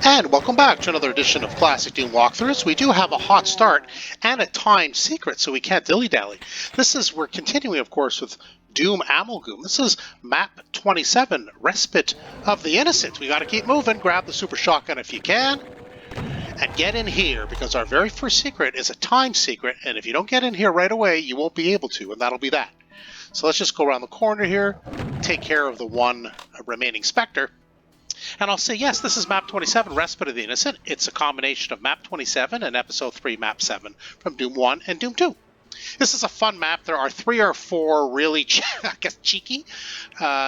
And welcome back to another edition of Classic Doom Walkthroughs. We do have a hot start and a timed secret, so we can't dilly-dally. We're continuing, of course, with DOOM Amalgoom. This is MAP27, Respite of the Innocent. We got to keep moving. Grab the super shotgun if you can. And get in here, because our very first secret is a timed secret, and if you don't get in here right away, you won't be able to, and that'll be that. So let's just go around the corner here, take care of the one remaining Spectre. And I'll say, yes, this is MAP27, Respite of the Innocent. It's a combination of MAP27 and Episode 3, Map 7 from Doom 1 and Doom 2. This is a fun map. There are 3 or 4 really, I guess, cheeky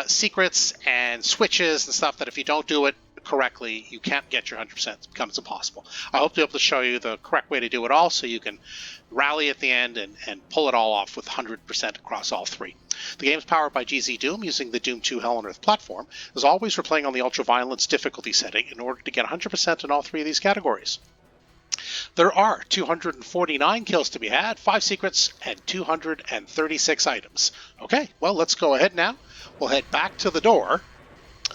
secrets and switches and stuff that if you don't do it correctly, you can't get your 100%. It becomes impossible. I hope to be able to show you the correct way to do it all so you can rally at the end and pull it all off with 100% across all 3. The game is powered by GZDoom using the Doom 2 Hell on Earth platform. As always, we're playing on the ultra-violence difficulty setting in order to get 100% in all 3 of these categories. There are 249 kills to be had, 5 secrets, and 236 items. Okay, well, let's go ahead now. We'll head back to the door.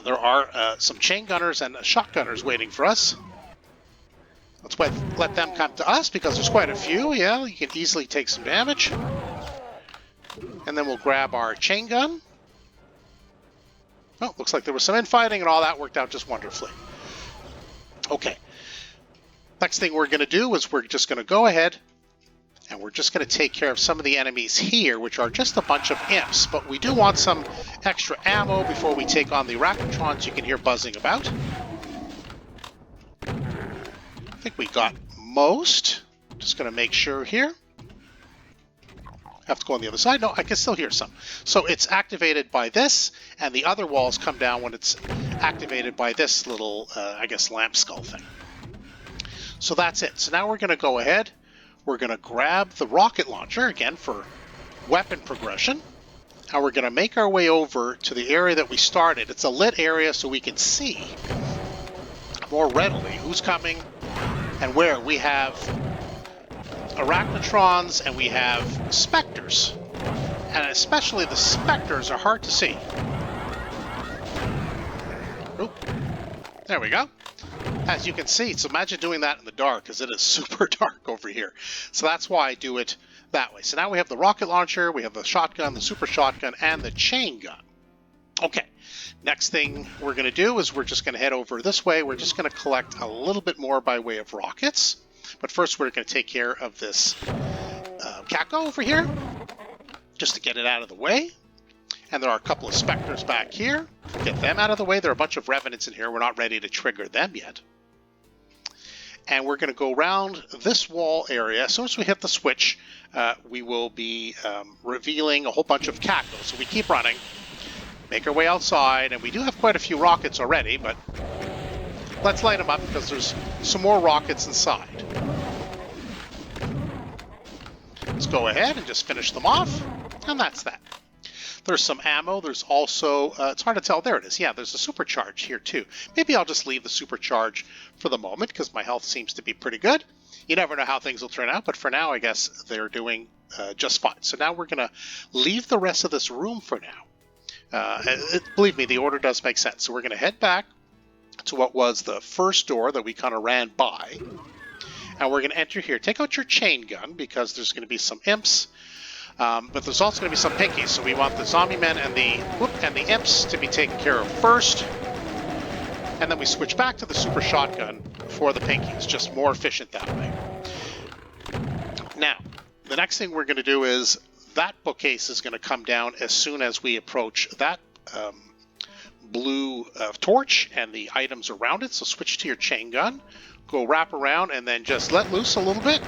There are some chain gunners and shotgunners waiting for us. Let's let them come to us because there's quite a few. Yeah, you can easily take some damage. And then we'll grab our chain gun. Oh, looks like there was some infighting and all that worked out just wonderfully. Okay. Next thing we're going to do is we're just going to go ahead and we're just going to take care of some of the enemies here, which are just a bunch of imps. But we do want some extra ammo before we take on the Arachnotrons you can hear buzzing about. I think we got most. Just going to make sure here. Have to go on the other side. No, I can still hear some. So it's activated by this, and the other walls come down when it's activated by this little, I guess, lamp skull thing. So that's it. So now we're going to go ahead. We're going to grab the rocket launcher, again, for weapon progression. And we're going to make our way over to the area that we started. It's a lit area so we can see more readily who's coming and where. We have Arachnotrons and we have Spectres. And especially the Spectres are hard to see. Oop. There we go. As you can see, so imagine doing that in the dark, because it is super dark over here. So that's why I do it that way. So now we have the rocket launcher, we have the shotgun, the super shotgun, and the chain gun. Okay, next thing we're going to do is we're just going to head over this way. We're just going to collect a little bit more by way of rockets. But first we're going to take care of this Kako over here, just to get it out of the way. And there are a couple of Spectres back here. Get them out of the way. There are a bunch of Revenants in here. We're not ready to trigger them yet. And we're going to go around this wall area. As soon as we hit the switch, we will be revealing a whole bunch of Kako. So we keep running, make our way outside, and we do have quite a few rockets already, but let's light them up because there's some more rockets inside. Let's go ahead and just finish them off, and that's that. There's some ammo. There's also, it's hard to tell. There it is. Yeah, there's a supercharge here too. Maybe I'll just leave the supercharge for the moment because my health seems to be pretty good. You never know how things will turn out, but for now, I guess they're doing just fine. So now we're going to leave the rest of this room for now. Believe me, the order does make sense. So we're going to head back to what was the first door that we kind of ran by. And we're going to enter here. Take out your chain gun because there's going to be some imps. But there's also going to be some pinkies, so we want the zombie men and the imps to be taken care of first. And then we switch back to the super shotgun for the pinkies, just more efficient that way. Now, the next thing we're going to do is that bookcase is going to come down as soon as we approach that blue torch and the items around it. So switch to your chain gun, go wrap around, and then just let loose a little bit.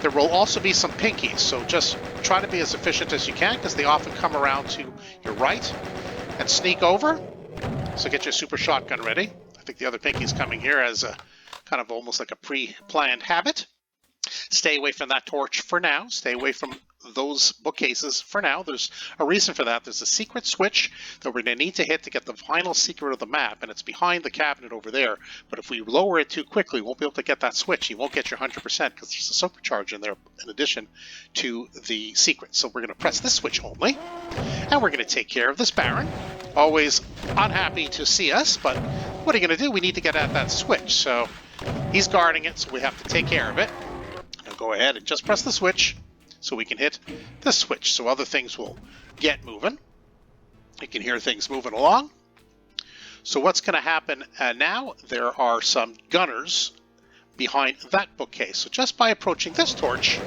There will also be some pinkies, so just try to be as efficient as you can because they often come around to your right and sneak over. So get your super shotgun ready. I think the other pinkie's coming here as a kind of almost like a pre-planned habit. Stay away from that torch for now. Stay away from those bookcases for now. There's a reason for that. There's a secret switch that we're going to need to hit to get the final secret of the map, and it's behind the cabinet over there. But if we lower it too quickly, we won't be able to get that switch. You won't get your 100% because there's a supercharge in there in addition to the secret. So we're going to press this switch only, and we're going to take care of this Baron. Always unhappy to see us, but what are you going to do? We need to get at that switch. So he's guarding it, so we have to take care of it. I'll go ahead and just press the switch so we can hit this switch, so other things will get moving. You can hear things moving along. So what's going to happen now, there are some gunners behind that bookcase. So just by approaching this torch,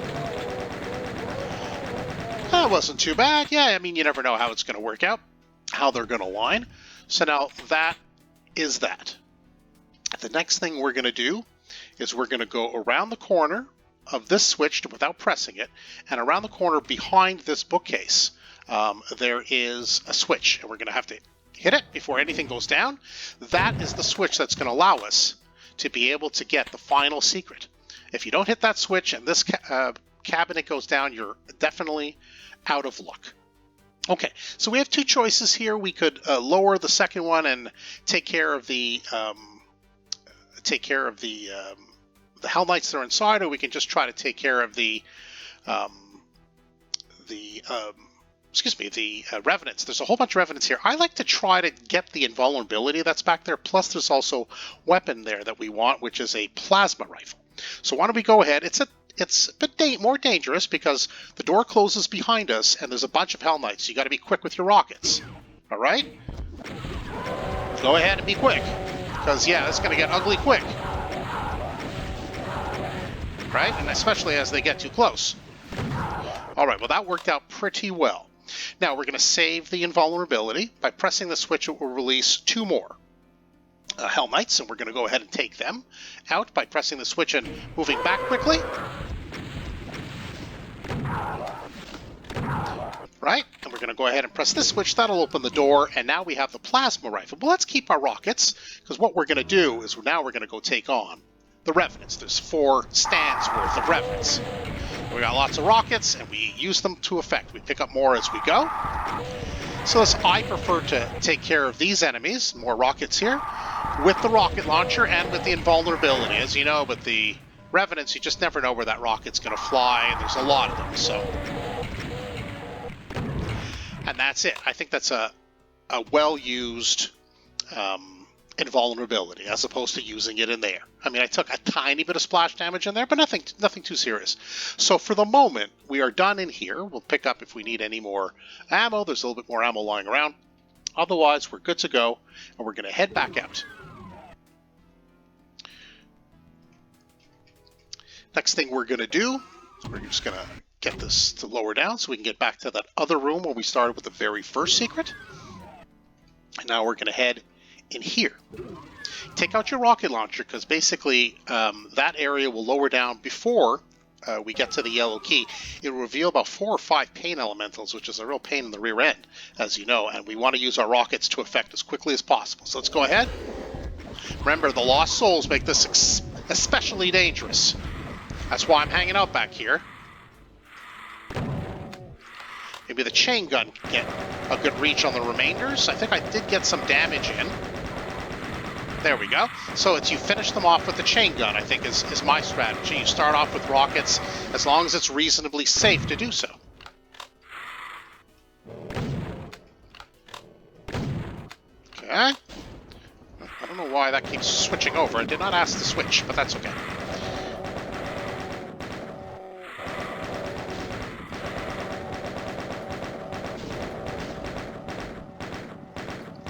that wasn't too bad. Yeah, I mean, you never know how it's going to work out, how they're going to line. So now that is that. The next thing we're going to do is we're going to go around the corner of this switch without pressing it, and around the corner behind this bookcase there is a switch, and we're going to have to hit it before anything goes down. That is the switch that's going to allow us to be able to get the final secret. If you don't hit that switch and this cabinet goes down, you're definitely out of luck. Okay, so we have two choices here. We could lower the second one and take care of the Hell Knights that are inside, or we can just try to take care of the Revenants. There's a whole bunch of Revenants here. I like to try to get the invulnerability that's back there, plus there's also weapon there that we want, which is a plasma rifle. So why don't we go ahead? It's a bit more dangerous because the door closes behind us and there's a bunch of Hell Knights. So you got to be quick with your rockets. All right? Go ahead and be quick, because yeah, it's going to get ugly quick. Right? And especially as they get too close. All right, well, that worked out pretty well. Now we're going to save the invulnerability. By pressing the switch, it will release two more Hell Knights, and we're going to go ahead and take them out by pressing the switch and moving back quickly. Right? And we're going to go ahead and press this switch. That'll open the door, and now we have the plasma rifle. But let's keep our rockets, because what we're going to do is now we're going to go take on the Revenants. There's 4 stands worth of Revenants. We got lots of rockets, and we use them to effect. We pick up more as we go. So I prefer to take care of these enemies, more rockets here, with the rocket launcher and with the invulnerability. As you know, with the Revenants, you just never know where that rocket's going to fly, and there's a lot of them. So, and that's it. I think that's a well-used invulnerability as opposed to using it in there. I mean, I took a tiny bit of splash damage in there, but nothing too serious. So for the moment, we are done in here. We'll pick up if we need any more ammo. There's a little bit more ammo lying around. Otherwise, we're good to go, and we're going to head back out. Next thing we're going to do, we're just going to get this to lower down so we can get back to that other room where we started with the very first secret. And now we're going to head in here. Take out your rocket launcher, because basically that area will lower down before we get to the yellow key. It will reveal about 4 or 5 pain elementals, which is a real pain in the rear end, as you know, and we want to use our rockets to effect as quickly as possible. So let's go ahead. Remember, the lost souls make this especially dangerous. That's why I'm hanging out back here. Maybe the chain gun can get a good reach on the remainders. I think I did get some damage in. There we go. So it's you finish them off with the chain gun, I think, is my strategy. You start off with rockets as long as it's reasonably safe to do so. Okay. I don't know why that keeps switching over. I did not ask to switch, but that's okay.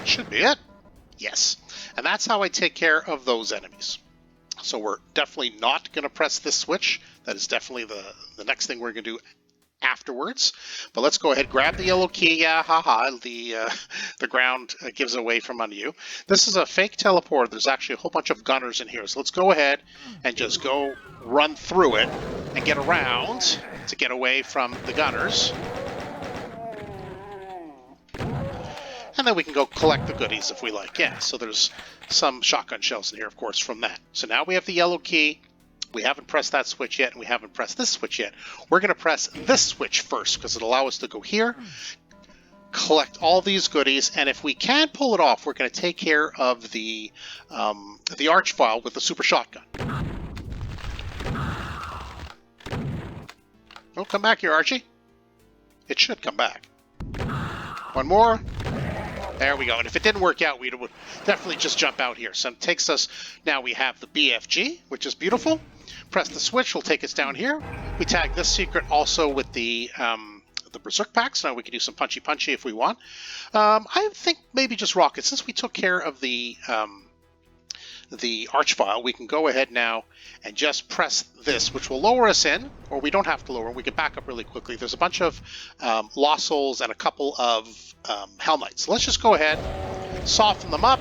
Should be it. Yes. And that's how I take care of those enemies. So we're definitely not going to press this switch. That is definitely the next thing we're going to do afterwards. But let's go ahead, grab the yellow key. Yeah, haha, the ground gives away from under you. This is a fake teleport. There's actually a whole bunch of gunners in here. So let's go ahead and just go run through it and get around to get away from the gunners. And then we can go collect the goodies if we like. Yeah, so there's some shotgun shells in here, of course, from that. So now we have the yellow key. We haven't pressed that switch yet, and we haven't pressed this switch yet. We're going to press this switch first because it'll allow us to go here, collect all these goodies, and if we can pull it off, we're going to take care of the arch file with the super shotgun. Oh, come back here, Archie. It should come back. One more. There we go. And if it didn't work out, we would definitely just jump out here. So it takes us, now we have the BFG, which is beautiful. Press the switch, will take us down here. We tag this secret also with the Berserk packs. Now we can do some punchy if we want. I think maybe just rockets. Since we took care of the arch file, we can go ahead now and just press this, which will lower us in, or we don't have to lower. We can back up really quickly. There's a bunch of Lost Souls and a couple of Hell Knights. So let's just go ahead, soften them up.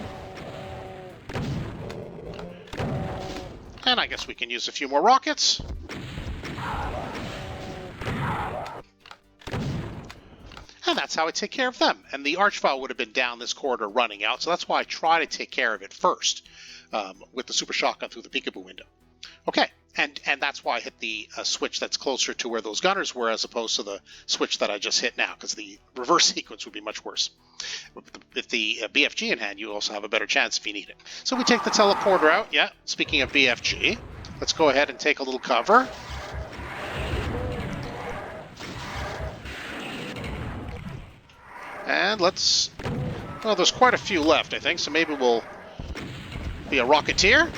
And I guess we can use a few more rockets. And that's how I take care of them. And the arch file would have been down this corridor running out, so that's why I try to take care of it first with the super shotgun through the peekaboo window. Okay, and that's why I hit the switch that's closer to where those gunners were as opposed to the switch that I just hit now, because the reverse sequence would be much worse. With the BFG in hand, you also have a better chance if you need it. So we take the teleporter out. Yeah, speaking of BFG, let's go ahead and take a little cover. And let's... Well, there's quite a few left, I think, so maybe we'll be a Rocketeer.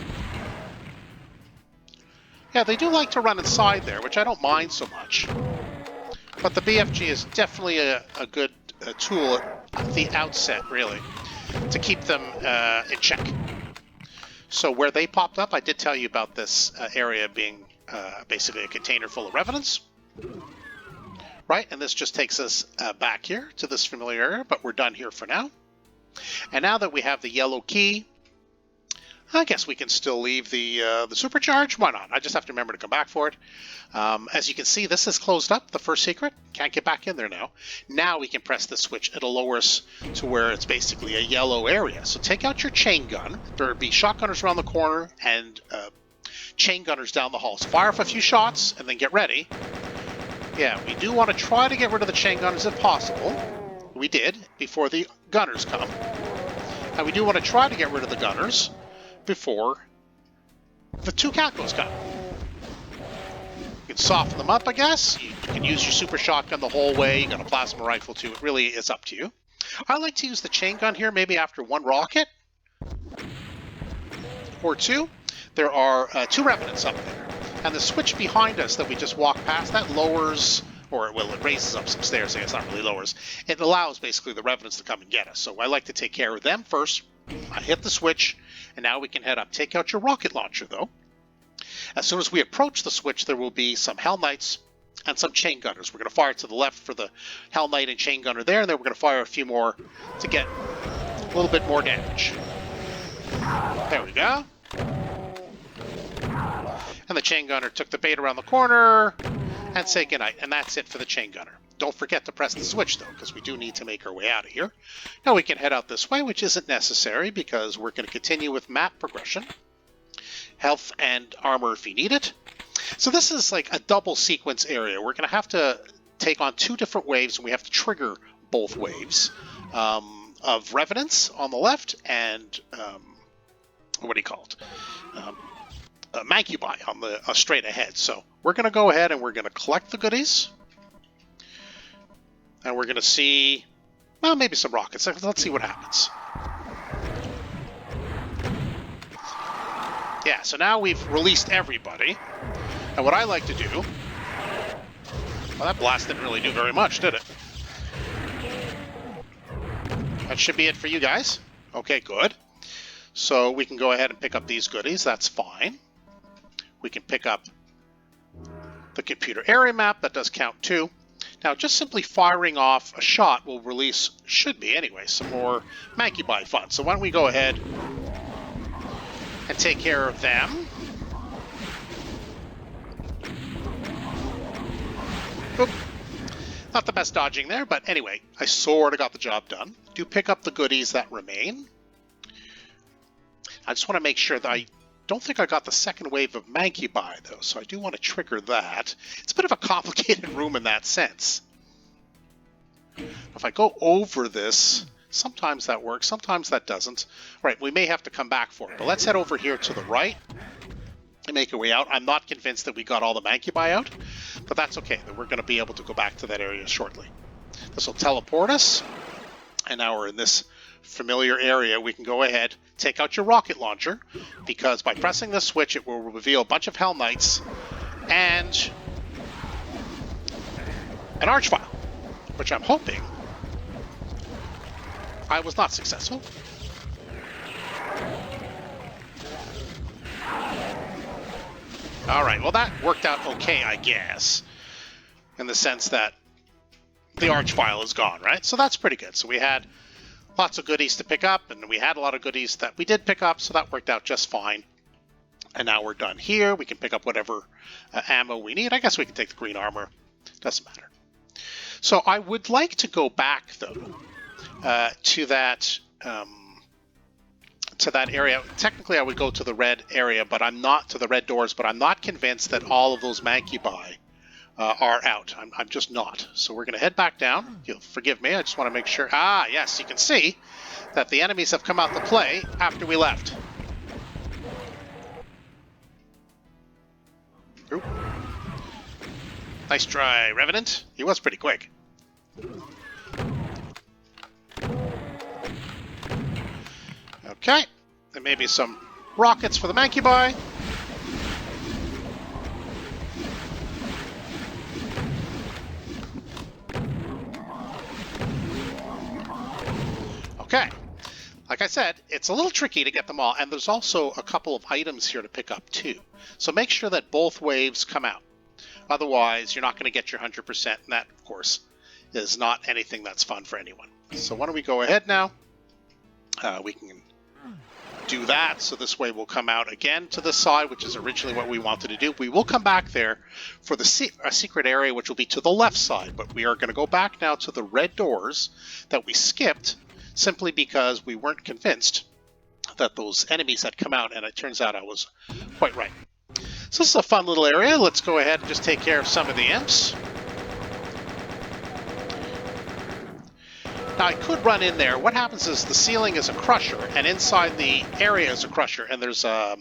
Yeah, they do like to run inside there, which I don't mind so much. But the BFG is definitely a good tool at the outset, really, to keep them in check. So where they popped up, I did tell you about this area being basically a container full of revenants. Right, and this just takes us back here to this familiar area, but we're done here for now. And now that we have the yellow key, I guess we can still leave the supercharge. Why not? I just have to remember to come back for it. As you can see, this is closed up, the first secret. Can't get back in there now. Now we can press the switch. It'll lower us to where it's basically a yellow area. So take out your chain gun. There'll be shotgunners around the corner and chain gunners down the hall. So fire off a few shots and then get ready. Yeah, we do want to try to get rid of the chain gunners if possible. We did, before the gunners come. And we do want to try to get rid of the gunners before the two Calcos come. You can soften them up, I guess. You can use your super shotgun the whole way. You got a plasma rifle too. It really is up to you. I like to use the chain gun here maybe after one rocket. Or two. There are two revenants up there. And the switch behind us that we just walked past, that lowers, or well, it raises up some stairs, I guess not really lowers. It allows basically the revenants to come and get us. So I like to take care of them first. I hit the switch, and now we can head up. Take out your rocket launcher, though. As soon as we approach the switch, there will be some Hell Knights and some chain gunners. We're going to fire to the left for the Hell Knight and chain gunner there, and then we're going to fire a few more to get a little bit more damage. There we go. And the chain gunner took the bait around the corner and say goodnight. And that's it for the chain gunner. Don't forget to press the switch, though, because we do need to make our way out of here. Now we can head out this way, which isn't necessary because we're going to continue with map progression. Health and armor if you need it. So this is like a double sequence area. We're going to have to take on two different waves, and we have to trigger both waves of revenants on the left and what do you call it? Mancubi on the straight ahead. So we're going to go ahead and we're going to collect the goodies. And we're going to see, well, maybe some rockets. Let's see what happens. Yeah, so now we've released everybody. And what I like to do... Well, that blast didn't really do very much, did it? That should be it for you guys. Okay, good. So we can go ahead and pick up these goodies. That's fine. We can pick up the computer area map. That does count too. Now, just simply firing off a shot will release, should be anyway, some more Mancubi fun. So why don't we go ahead and take care of them. Oop. Not the best dodging there, but anyway, I sort of got the job done. Do pick up the goodies that remain. I just want to make sure that I don't think I got the second wave of Mancubi, though, so I do want to trigger that. It's a bit of a complicated room in that sense. If I go over this, sometimes that works, sometimes that doesn't. Right, we may have to come back for it, but let's head over here to the right and make our way out. I'm not convinced that we got all the Mancubi out, but that's okay. We're going to be able to go back to that area shortly. This will teleport us, and now we're in this familiar area. We can go ahead, take out your rocket launcher, because by pressing this switch, it will reveal a bunch of Hell Knights and an Archvile, which I'm hoping I was not successful. Alright, well that worked out okay, I guess, in the sense that the Archvile is gone, right? So that's pretty good. So we had lots of goodies to pick up, and we had a lot of goodies that we did pick up, so that worked out just fine. And now we're done here. We can pick up whatever ammo we need. I guess we can take the green armor. Doesn't matter. So I would like to go back, though, to that area. Technically, I would go to the red area, but I'm not to the red doors. But I'm not convinced that all of those Mancubi are out. I'm just not. So we're going to head back down. You'll forgive me. I just want to make sure. Ah, yes, you can see that the enemies have come out to play after we left. Oop. Nice try, Revenant. He was pretty quick. Okay. There may be some rockets for the Mancubi. Okay. Like I said, it's a little tricky to get them all, and there's also a couple of items here to pick up too. So make sure that both waves come out. Otherwise, you're not going to get your 100%, and that, of course, is not anything that's fun for anyone. So why don't we go ahead now? We can do that, so this way we'll come out again to this side, which is originally what we wanted to do. We will come back there for the secret area, which will be to the left side, but we are going to go back now to the red doors that we skipped, simply because we weren't convinced that those enemies had come out, and it turns out I was quite right. So this is a fun little area. Let's go ahead and just take care of some of the imps. Now I could run in there. What happens is the ceiling is a crusher, and inside the area is a crusher, and there's a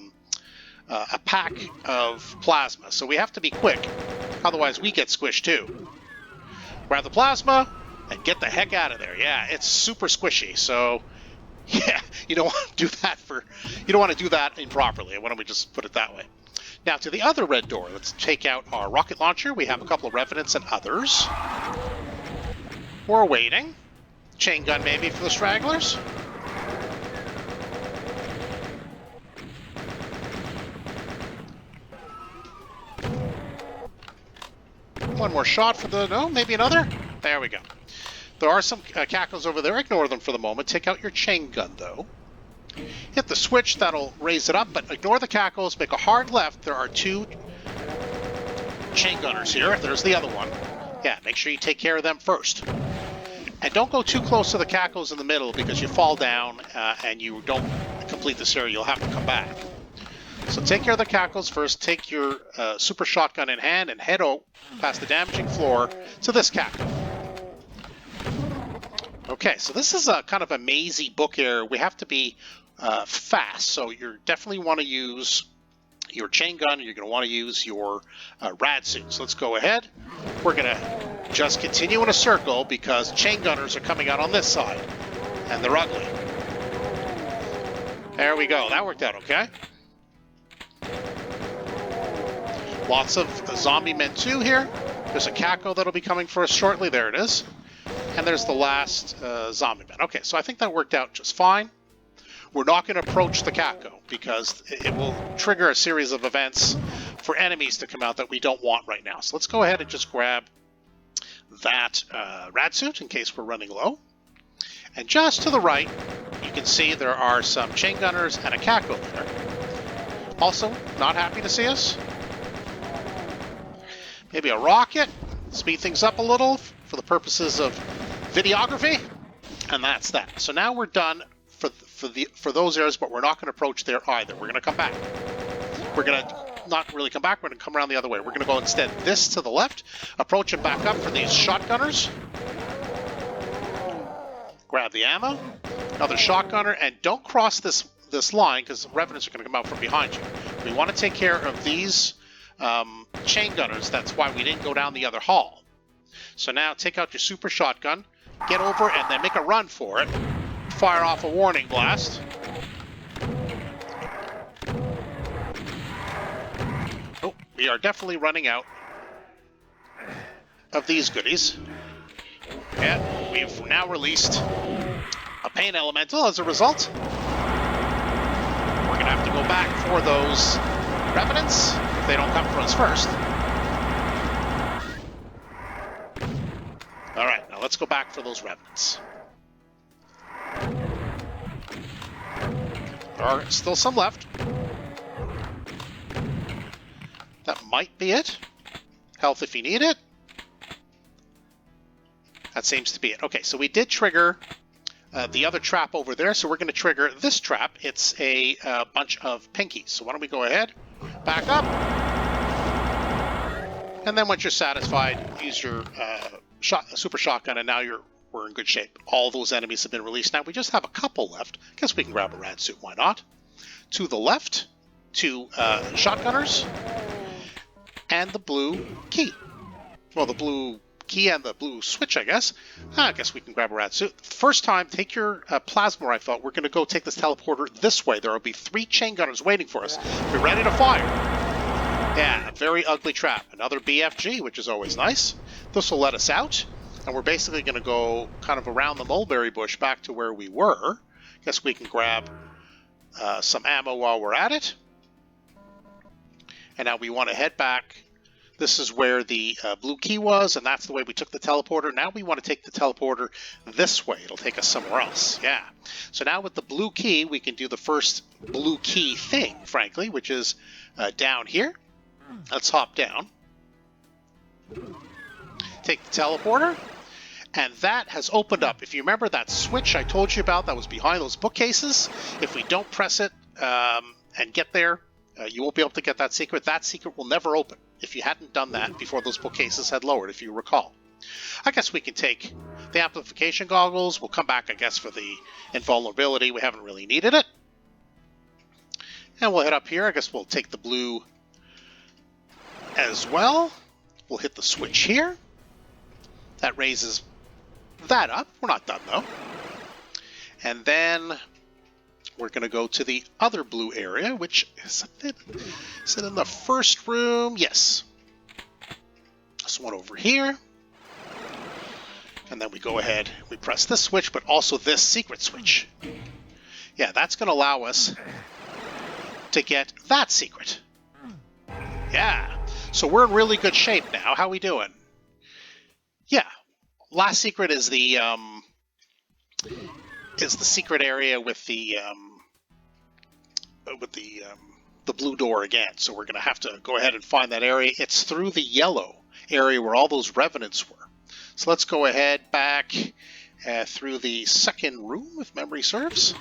pack of plasma. So we have to be quick, otherwise we get squished too. Grab the plasma and get the heck out of there. Yeah, it's super squishy. So yeah, you don't want to do that improperly. Why don't we just put it that way? Now to the other red door. Let's take out our rocket launcher. We have a couple of revenants and others. We're waiting. Chain gun maybe for the stragglers. One more shot for the... No, maybe another? There we go. There are some cackles over there. Ignore them for the moment. Take out your chain gun, though. Hit the switch. That'll raise it up, but ignore the cackles. Make a hard left. There are two chain gunners here. There's the other one. Yeah, make sure you take care of them first. And don't go too close to the cackles in the middle, because you fall down and you don't complete this area. You'll have to come back. So take care of the cackles first. Take your super shotgun in hand and head past the damaging floor to this cackle. Okay, so this is a kind of a mazy book area. We have to be fast, so you definitely want to use your chain gun, and you're going to want to use your rad suit. So let's go ahead. We're going to just continue in a circle, because chain gunners are coming out on this side, and they're ugly. There we go. That worked out okay. Lots of zombie men too here. There's a cackle that'll be coming for us shortly. There it is. And there's the last zombie man. Okay, so I think that worked out just fine. We're not going to approach the cackle, because it will trigger a series of events for enemies to come out that we don't want right now. So let's go ahead and just grab that rad suit in case we're running low. And just to the right, you can see there are some chain gunners and a cackle there. Also, not happy to see us. Maybe a rocket, speed things up a little for the purposes of videography, and that's that. So now we're done for those areas, but we're not going to approach there either. We're going to come back. We're going to not really come back. We're going to come around the other way. We're going to go instead this to the left, approach and back up for these shotgunners. Grab the ammo, another shotgunner, and don't cross this line because revenants are going to come out from behind you. We want to take care of these chain gunners. That's why we didn't go down the other hall. So now take out your super shotgun, get over, and then make a run for it. Fire off a warning blast. Oh, we are definitely running out of these goodies. Yeah, we've now released a pain elemental as a result. We're going to have to go back for those revenants if they don't come for us first. Alright, now let's go back for those revenants. There are still some left. That might be it. Health if you need it. That seems to be it. Okay, so we did trigger the other trap over there, so we're going to trigger this trap. It's a bunch of pinkies. So why don't we go ahead, back up, and then once you're satisfied, use your super shotgun, and now we're in good shape. All those enemies have been released. Now we just have a couple left. Guess we can grab a rad suit. Why not? To the left, two shotgunners, and the blue key. Well, the blue key and the blue switch, I guess. I guess we can grab a rad suit. First time, take your plasma rifle. We're going to go take this teleporter this way. There will be 3 chain gunners waiting for us. Be ready to fire. Yeah, a very ugly trap. Another BFG, which is always nice. This will let us out, and we're basically going to go kind of around the mulberry bush back to where we were. Guess we can grab some ammo while we're at it. And now we want to head back. This is where the blue key was, and that's the way we took the teleporter. Now we want to take the teleporter this way. It'll take us somewhere else. Yeah. So now with the blue key, we can do the first blue key thing, frankly, which is down here. Let's hop down. Take the teleporter, and that has opened up. If you remember that switch I told you about that was behind those bookcases, if we don't press it and get there, you won't be able to get that secret. That secret will never open if you hadn't done that before those bookcases had lowered, if you recall. I guess we can take the amplification goggles. We'll come back, I guess, for the invulnerability. We haven't really needed it. And we'll head up here. I guess we'll take the blue as well. We'll hit the switch here. That raises that up. We're not done, though. And then we're going to go to the other blue area, which is it in the first room? Yes. This one over here. And then we go ahead, we press this switch, but also this secret switch. Yeah, that's going to allow us to get that secret. Yeah. So we're in really good shape now. How we doing? Yeah. Last secret is the secret area with the blue door again. So we're going to have to go ahead and find that area. It's through the yellow area where all those revenants were. So let's go ahead back through the second room, if memory serves.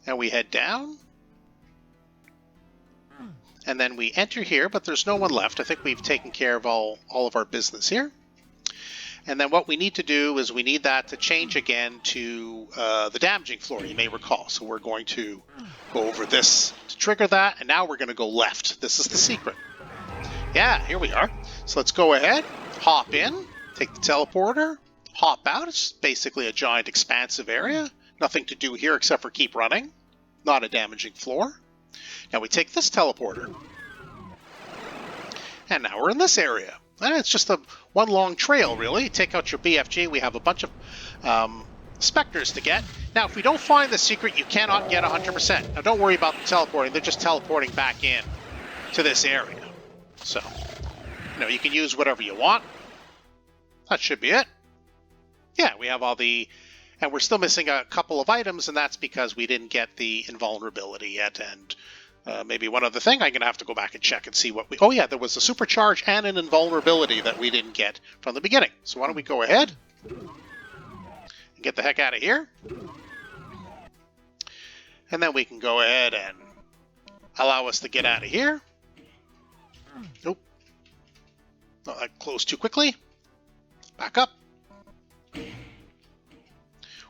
And we head down. And then we enter here, but there's no one left. I think we've taken care of all of our business here. And then what we need to do is we need that to change again to the damaging floor, you may recall. So we're going to go over this to trigger that, and now we're going to go left. This is the secret. Yeah, here we are. So let's go ahead, hop in, take the teleporter, hop out. It's basically a giant expansive area. Nothing to do here except for keep running. Not a damaging floor. Now we take this teleporter, and now we're in this area. And it's just one long trail, really. Take out your BFG. We have a bunch of specters to get. Now, if we don't find the secret, you cannot get 100%. Now, don't worry about them teleporting. They're just teleporting back in to this area. So, you can use whatever you want. That should be it. Yeah, we have all the... And we're still missing a couple of items, and that's because we didn't get the invulnerability yet. And maybe one other thing, I'm going to have to go back and check and see what we... Oh, yeah, there was a supercharge and an invulnerability that we didn't get from the beginning. So why don't we go ahead and get the heck out of here. And then we can go ahead and allow us to get out of here. Nope. Oh, that closed too quickly. Back up.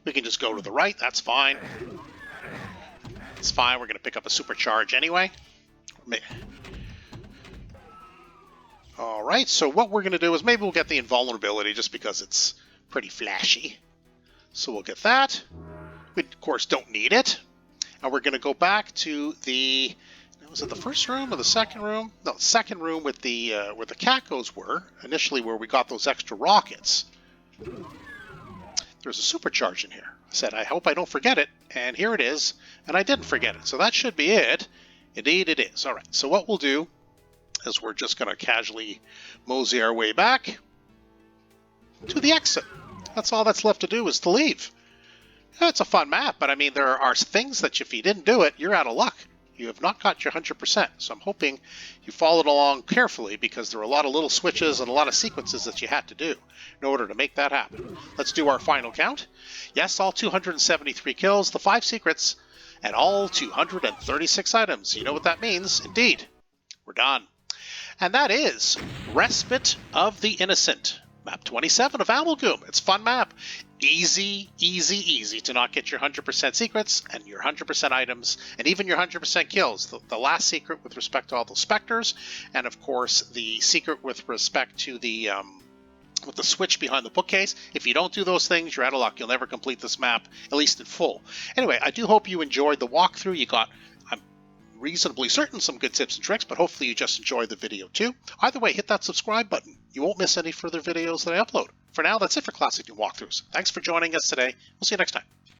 We can just go to the right. That's fine. It's fine. We're going to pick up a supercharge anyway. All right. So what we're going to do is maybe we'll get the invulnerability just because it's pretty flashy. So we'll get that. We, of course, don't need it. And we're going to go back to the... Was it the first room or the second room? No, second room with the where the cacos were, initially where we got those extra rockets. There's a supercharge in here. I said, I hope I don't forget it, and here it is, and I didn't forget it. So that should be it. Indeed it is. All right, so what we'll do is we're just going to casually mosey our way back to the exit. That's all that's left to do is to leave. Yeah, it's a fun map, but I mean, there are things that if you didn't do it, you're out of luck. You have not got your 100%, so I'm hoping you followed along carefully because there are a lot of little switches and a lot of sequences that you had to do in order to make that happen. Let's do our final count. Yes, all 273 kills, the 5 secrets, and all 236 items. You know what that means? Indeed, we're done. And that is Respite of the Innocent. Map 27 of Amalgoom. It's a fun map. Easy, easy, easy to not get your 100% secrets and your 100% items and even your 100% kills. The last secret with respect to all those specters, and of course the secret with respect to the with the switch behind the bookcase. If you don't do those things, you're out of luck. You'll never complete this map, at least in full. Anyway, I do hope you enjoyed the walkthrough. You got, I'm reasonably certain, some good tips and tricks, but hopefully you just enjoyed the video too. Either way, hit that subscribe button. You won't miss any further videos that I upload. For now, that's it for Classic Doom Walkthroughs. Thanks for joining us today. We'll see you next time.